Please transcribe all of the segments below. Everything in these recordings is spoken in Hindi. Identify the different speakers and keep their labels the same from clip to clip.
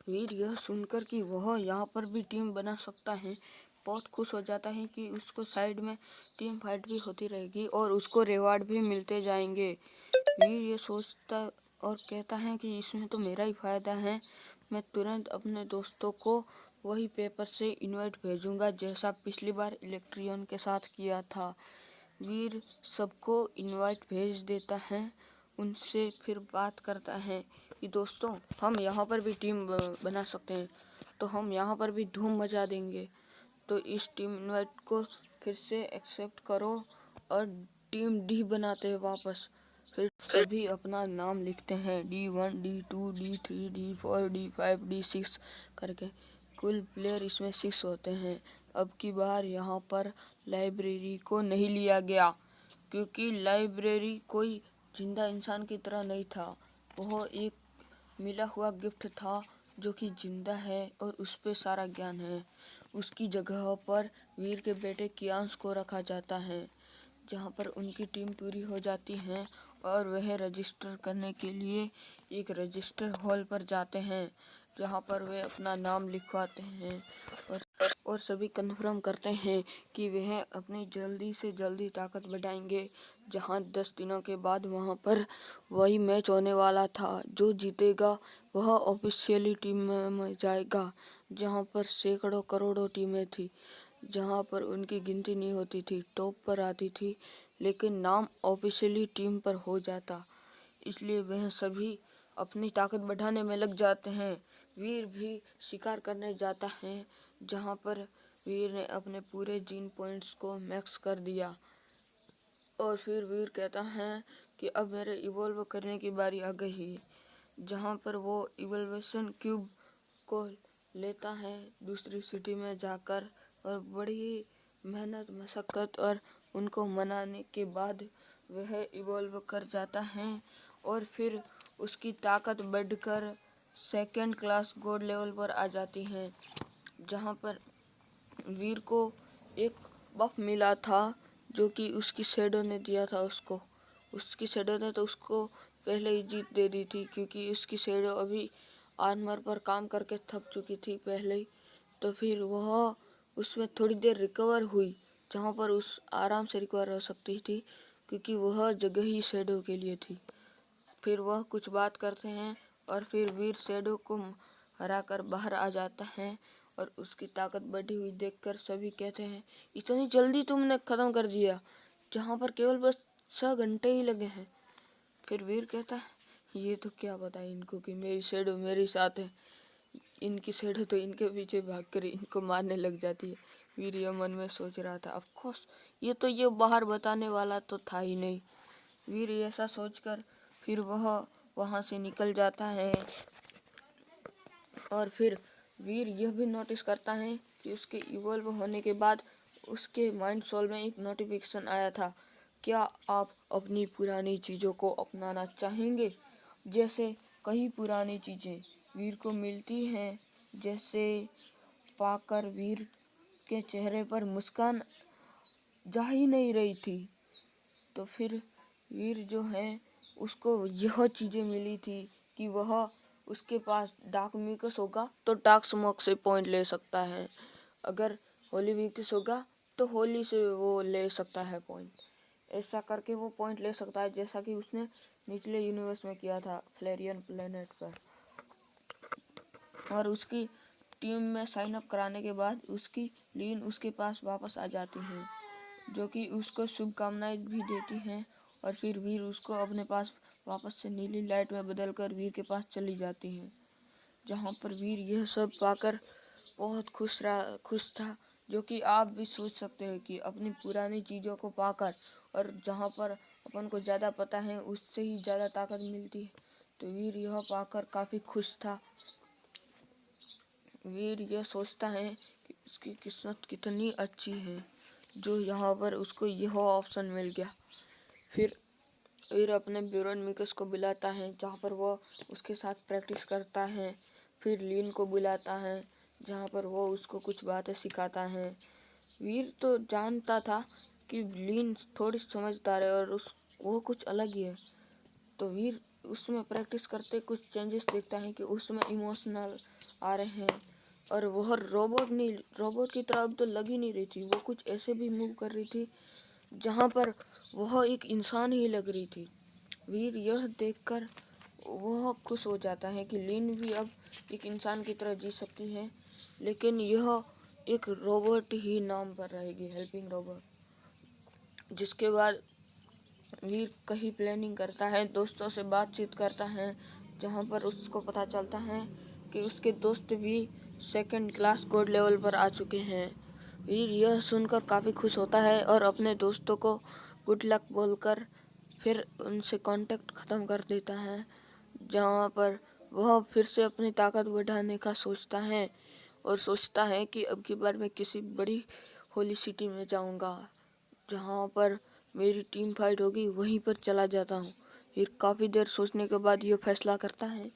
Speaker 1: वीर यह सुनकर कि वह यहाँ पर भी टीम बना सकता है बहुत खुश हो जाता है कि उसको साइड में टीम फाइट भी होती रहेगी और उसको रिवार्ड भी मिलते जाएंगे। वीर ये सोचता और कहता है कि इसमें तो मेरा ही फायदा है। मैं तुरंत अपने दोस्तों को वही पेपर से इनवाइट भेजूंगा जैसा पिछली बार इलेक्ट्रियन के साथ किया था। वीर सबको इनवाइट भेज देता है। उनसे फिर बात करता है कि दोस्तों हम यहाँ पर भी टीम बना सकते हैं, तो हम यहाँ पर भी धूम मचा देंगे। तो इस टीम इनवाइट को फिर से एक्सेप्ट करो और टीम डी बनाते हैं वापस। फिर सभी अपना नाम लिखते हैं D1 D2 D3 D4 D5 D6 करके। कुल प्लेयर इसमें 6 होते हैं। अब की बार यहाँ पर लाइब्रेरी को नहीं लिया गया क्योंकि लाइब्रेरी कोई जिंदा इंसान की तरह नहीं था। वह एक मिला हुआ गिफ्ट था जो कि जिंदा है और उस पे सारा ज्ञान है। उसकी जगह पर वीर के बेटे कियांश को रखा जाता है, जहाँ पर उनकी टीम पूरी हो जाती है और वह रजिस्टर करने के लिए एक रजिस्टर हॉल पर जाते हैं, जहाँ पर वे अपना नाम लिखवाते हैं और सभी कन्फर्म करते हैं कि वह अपनी जल्दी से जल्दी ताकत बढ़ाएंगे। जहाँ 10 दिनों के बाद वहाँ पर वही मैच होने वाला था। जो जीतेगा वह ऑफिशियली टीम में जाएगा, जहाँ पर सैकड़ों करोड़ों टीमें थी, जहाँ पर उनकी गिनती नहीं होती थी, टॉप पर आती थी, लेकिन नाम ऑफिशियली टीम पर हो जाता। इसलिए वह सभी अपनी ताकत बढ़ाने में लग जाते हैं। वीर भी शिकार करने जाता है, जहाँ पर वीर ने अपने पूरे जीन पॉइंट्स को मैक्स कर दिया और फिर वीर कहता है कि अब मेरे इवॉल्व करने की बारी आ गई है, जहाँ पर वो इवोल्यूशन क्यूब को लेता है दूसरी सिटी में जाकर और बड़ी मेहनत मशक्क़त और उनको मनाने के बाद वह इवॉल्व कर जाता है और फिर उसकी ताकत बढ़कर सेकंड क्लास गॉड लेवल पर आ जाती है, जहाँ पर वीर को एक बफ मिला था जो कि उसकी शैडो ने दिया था उसको। उसकी शैडो ने तो उसको पहले ही जीत दे दी थी क्योंकि उसकी शैडो अभी आर्मर पर काम करके थक चुकी थी पहले ही। तो फिर वह उसमें थोड़ी देर रिकवर हुई, जहाँ पर उस आराम से रिकवर हो सकती थी क्योंकि वह जगह ही शैडो के लिए थी। फिर वह कुछ बात करते हैं और फिर वीर शैडो को हराकर बाहर आ जाता है और उसकी ताकत बढ़ी हुई देखकर सभी कहते हैं इतनी जल्दी तुमने ख़त्म कर दिया, जहाँ पर केवल बस 6 घंटे ही लगे हैं। फिर वीर कहता है ये तो क्या पता इनको कि मेरी शैडो मेरे साथ है, इनकी शैडो तो इनके पीछे भाग कर इनको मारने लग जाती है। वीर यह मन में सोच रहा था, ऑफ कोर्स ये बाहर बताने वाला तो था ही नहीं। वीर ऐसा सोचकर फिर वह वहाँ से निकल जाता है और फिर वीर यह भी नोटिस करता है कि उसके इवॉल्व होने के बाद उसके माइंड सोल में एक नोटिफिकेशन आया था, क्या आप अपनी पुरानी चीज़ों को अपनाना चाहेंगे। जैसे कई पुरानी चीज़ें वीर को मिलती हैं, जैसे पाकर वीर के चेहरे पर मुस्कान जा ही नहीं रही थी। तो फिर वीर जो है उसको यह चीज़ें मिली थी कि वह उसके पास डार्क म्यूकस होगा तो डार्क स्मोक से पॉइंट ले सकता है, अगर होली म्यूकस होगा तो होली से वो ले सकता है पॉइंट। ऐसा करके वो पॉइंट ले सकता है जैसा कि उसने निचले यूनिवर्स में किया था फ्लेरियन प्लेनेट पर। और उसकी टीम में साइन अप कराने के बाद उसकी लीन उसके पास वापस आ जाती है, जो कि उसको शुभकामनाएं भी देती हैं और फिर वीर उसको अपने पास वापस से नीली लाइट में बदलकर वीर के पास चली जाती हैं, जहाँ पर वीर यह सब पाकर बहुत खुश था, जो कि आप भी सोच सकते हो कि अपनी पुरानी चीज़ों को पाकर और जहाँ पर अपन को ज़्यादा पता है उससे ही ज़्यादा ताकत मिलती है, तो वीर यह पाकर काफ़ी खुश था। वीर यह सोचता है कि उसकी किस्मत कितनी अच्छी है जो यहाँ पर उसको यह ऑप्शन मिल गया। फिर वीर अपने ब्यूरन मिकस को बुलाता है, जहाँ पर वो उसके साथ प्रैक्टिस करता है। फिर लीन को बुलाता है, जहाँ पर वो उसको कुछ बातें सिखाता है। वीर तो जानता था कि लीन थोड़ी समझदार है और वो कुछ अलग ही है, तो वीर उसमें प्रैक्टिस करते कुछ चेंजेस देखता है कि उसमें इमोशनल आ रहे हैं और वह रोबोट की तरह अब तो लग ही नहीं रही थी। वो कुछ ऐसे भी मूव कर रही थी जहाँ पर वह एक इंसान ही लग रही थी। वीर यह देखकर वह खुश हो जाता है कि लिन भी अब एक इंसान की तरह जी सकती है, लेकिन यह एक रोबोट ही नाम पर रहेगी, हेल्पिंग रोबोट। जिसके बाद वीर कहीं प्लानिंग करता है, दोस्तों से बातचीत करता है, जहाँ पर उसको पता चलता है कि उसके दोस्त भी सेकंड क्लास कोड लेवल पर आ चुके हैं। वीर यह सुनकर काफ़ी खुश होता है और अपने दोस्तों को गुड लक बोलकर फिर उनसे कांटेक्ट ख़त्म कर देता है, जहाँ पर वह फिर से अपनी ताकत बढ़ाने का सोचता है और सोचता है कि अब की बार मैं किसी बड़ी होली सिटी में जाऊँगा, जहाँ पर मेरी टीम फाइट होगी, वहीं पर चला जाता हूँ। फिर काफ़ी देर सोचने के बाद यह फैसला करता है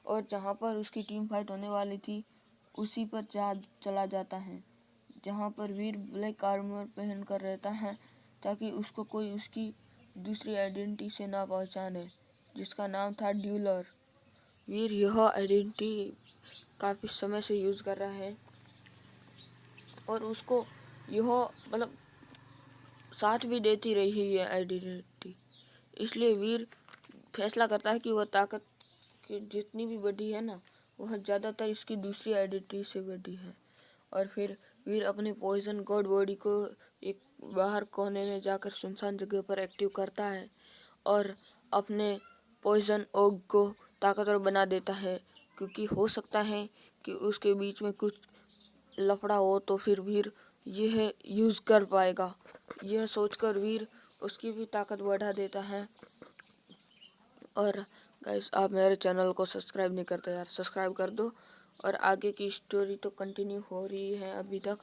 Speaker 1: और जहाँ पर उसकी टीम फाइट होने वाली थी उसी पर चला जाता है, जहाँ पर वीर ब्लैक आर्मर पहन कर रहता है ताकि उसको कोई उसकी दूसरी आइडेंटिटी से ना पहचाने, जिसका नाम था ड्यूलर। वीर यह आइडेंटिटी काफ़ी समय से यूज़ कर रहा है और उसको यह मतलब साथ भी देती रही है आइडेंटिटी। इसलिए वीर फैसला करता है कि वह ताकत की जितनी भी बड़ी है ना, वह ज़्यादातर इसकी दूसरी आइडेंटिटी से बड़ी है। और फिर वीर अपनी पॉइजन गॉड बॉडी को एक बाहर कोने में जाकर सुनसान जगह पर एक्टिव करता है और अपने पॉइजन ओग को ताकतवर बना देता है, क्योंकि हो सकता है कि उसके बीच में कुछ लफड़ा हो तो फिर वीर यह यूज़ कर पाएगा। यह सोचकर वीर उसकी भी ताकत बढ़ा देता है। और गाइस, आप मेरे चैनल को सब्सक्राइब नहीं करते यार, सब्सक्राइब कर दो। और आगे की स्टोरी तो कंटिन्यू हो रही है अभी तक,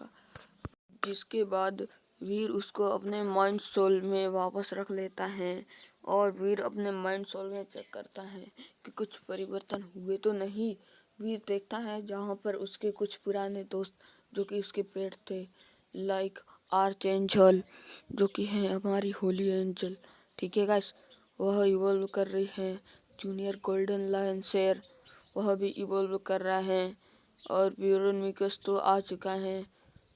Speaker 1: जिसके बाद वीर उसको अपने माइंड सोल में वापस रख लेता है और वीर अपने माइंड सोल में चेक करता है कि कुछ परिवर्तन हुए तो नहीं। वीर देखता है जहाँ पर उसके कुछ पुराने दोस्त जो कि उसके पेट थे, लाइक आर्च एंजल जो कि है हमारी होली एंजल, ठीक है गाइस, वह इवॉल्व कर रही है। जूनियर गोल्डन लायन शेर वह भी इवॉल्व कर रहा है और ब्यूरोनिकस तो आ चुका है,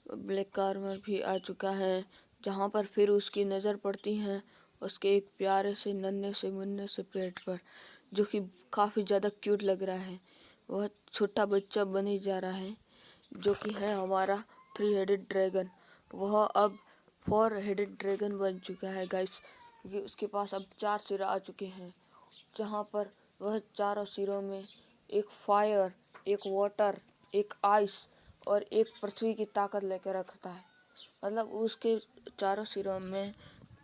Speaker 1: ब्लैक आर्मर भी आ चुका है। जहाँ पर फिर उसकी नज़र पड़ती है उसके एक प्यारे से नन्हे से मुन्ने से पेट पर, जो कि काफ़ी ज़्यादा क्यूट लग रहा है। वह छोटा बच्चा बने जा रहा है, जो कि है हमारा 3 हेडेड ड्रैगन। वह अब 4 हेडेड ड्रैगन बन चुका है गाइस, क्योंकि उसके पास अब 4 सिर आ चुके हैं, जहाँ पर वह चारों सिरों में एक फायर, एक वाटर, एक आइस और एक पृथ्वी की ताकत लेकर रखता है। मतलब उसके चारों सिरों में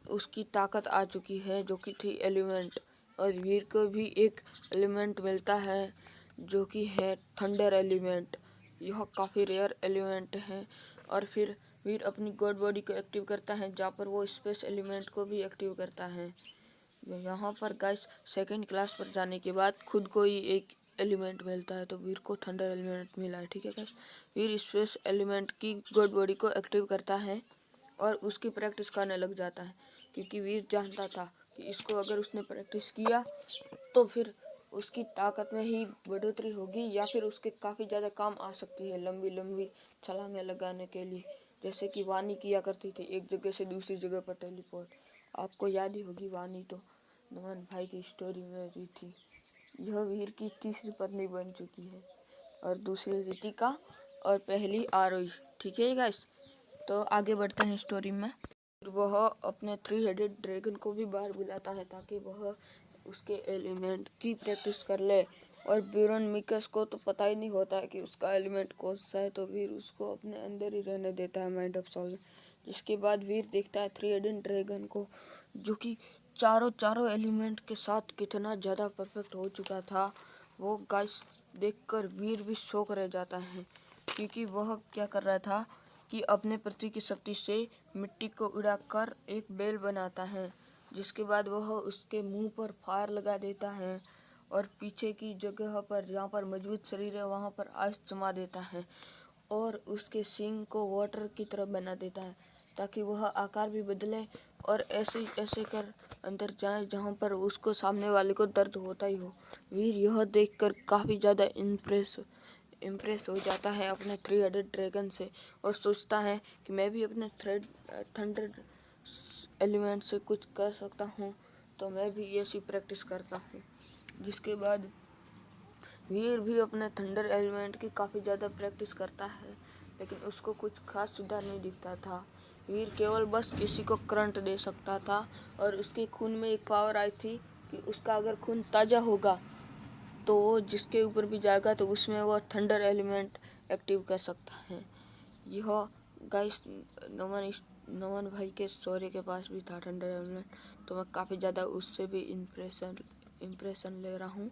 Speaker 1: उसकी ताकत आ चुकी है, जो कि थी एलिमेंट। और वीर को भी एक एलिमेंट मिलता है जो कि है थंडर एलिमेंट। यह काफ़ी रेयर एलिमेंट है। और फिर वीर अपनी गॉड बॉडी को एक्टिव करता है, जहाँ पर वो स्पेस एलिमेंट को भी एक्टिव करता है। यहाँ पर गाइस सेकंड क्लास पर जाने के बाद खुद को ही एक एलिमेंट मिलता है, तो वीर को थंडर एलिमेंट मिला है, ठीक है गाइस। वीर स्पेस एलिमेंट की गॉड बॉडी को एक्टिव करता है और उसकी प्रैक्टिस करने लग जाता है, क्योंकि वीर जानता था कि इसको अगर उसने प्रैक्टिस किया तो फिर उसकी ताकत में ही बढ़ोतरी होगी, या फिर उसके काफ़ी ज़्यादा काम आ सकती है लंबी लंबी छलांगें लगाने के लिए, जैसे कि वानी किया करती थी एक जगह से दूसरी जगह पर टेलीपोर्ट। आपको याद ही होगी वानी तो नमन भाई की स्टोरी में भी थी। यह वीर की तीसरी पत्नी बन चुकी है, और दूसरी रितिका और पहली आरोही, ठीक है गाइस। तो आगे बढ़ते हैं स्टोरी में। वह अपने 3 हेडेड ड्रैगन को भी बाहर बुलाता है ताकि वह उसके एलिमेंट की प्रैक्टिस कर ले। और ब्यूरन मिकस को तो पता ही नहीं होता है कि उसका एलिमेंट कौन सा है, तो वीर उसको अपने अंदर ही रहने देता है माइंड ऑफ सोल। जिसके बाद वीर देखता है 3 हेडेड ड्रैगन को, जो कि चारों एलिमेंट के साथ कितना ज़्यादा परफेक्ट हो चुका था। वो गाइस देखकर वीर भी शौक रह जाता है, क्योंकि वह क्या कर रहा था कि अपने पृथ्वी की शक्ति से मिट्टी को उड़ाकर एक बेल बनाता है, जिसके बाद वह उसके मुंह पर फायर लगा देता है और पीछे की जगह पर जहाँ पर मजबूत शरीर है वहाँ पर आइस जमा देता है और उसके सींग को वाटर की तरह बना देता है, ताकि वह आकार भी बदले और ऐसे ऐसे कर अंदर जाए जहाँ पर उसको सामने वाले को दर्द होता ही हो। वीर यह देखकर काफ़ी ज़्यादा इम्प्रेस हो जाता है अपने 3 हेडेड ड्रैगन से और सोचता है कि मैं भी अपने थंडर एलिमेंट से कुछ कर सकता हूँ, तो मैं भी ऐसी प्रैक्टिस करता हूँ। जिसके बाद वीर भी अपने थंडर एलिमेंट की काफ़ी ज़्यादा प्रैक्टिस करता है, लेकिन उसको कुछ खास सुधार नहीं दिखता था। वीर केवल बस किसी को करंट दे सकता था और उसके खून में एक पावर आई थी कि उसका अगर खून ताज़ा होगा तो वो जिसके ऊपर भी जाएगा तो उसमें वह थंडर एलिमेंट एक्टिव कर सकता है। यह गाइस नमन भाई के सौर्य के पास भी था थंडर एलिमेंट, तो मैं काफ़ी ज़्यादा उससे भी इम्प्रेशन ले रहा हूँ।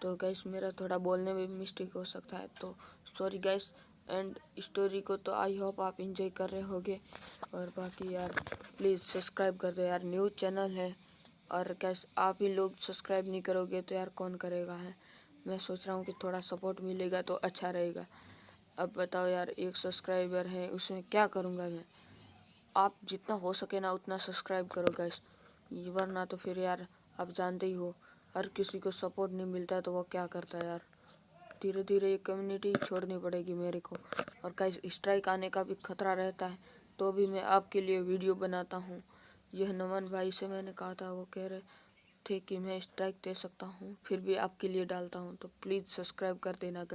Speaker 1: तो गाइस मेरा थोड़ा बोलने में मिस्टेक हो सकता है, तो सॉरी गाइस। एंड स्टोरी को तो आई होप आप इंजॉय कर रहे होगे। और बाकी यार प्लीज़ सब्सक्राइब कर दो यार, न्यू चैनल है और कैसे आप ही लोग सब्सक्राइब नहीं करोगे तो यार कौन करेगा है। मैं सोच रहा हूँ कि थोड़ा सपोर्ट मिलेगा तो अच्छा रहेगा। अब बताओ यार, 1 सब्सक्राइबर है उसमें क्या करूँगा मैं। आप जितना हो सके ना उतना सब्सक्राइब करो गाइस, वरना तो फिर यार आप जानते ही हो हर किसी को सपोर्ट नहीं मिलता तो वो क्या करता है यार। धीरे धीरे ये कम्युनिटी छोड़नी पड़ेगी मेरे को। और गाइस स्ट्राइक आने का भी खतरा रहता है, तो भी मैं आपके लिए वीडियो बनाता हूँ। यह नमन भाई से मैंने कहा था, वो कह रहे थे कि मैं स्ट्राइक दे सकता हूँ, फिर भी आपके लिए डालता हूँ, तो प्लीज़ सब्सक्राइब कर देना गाइस।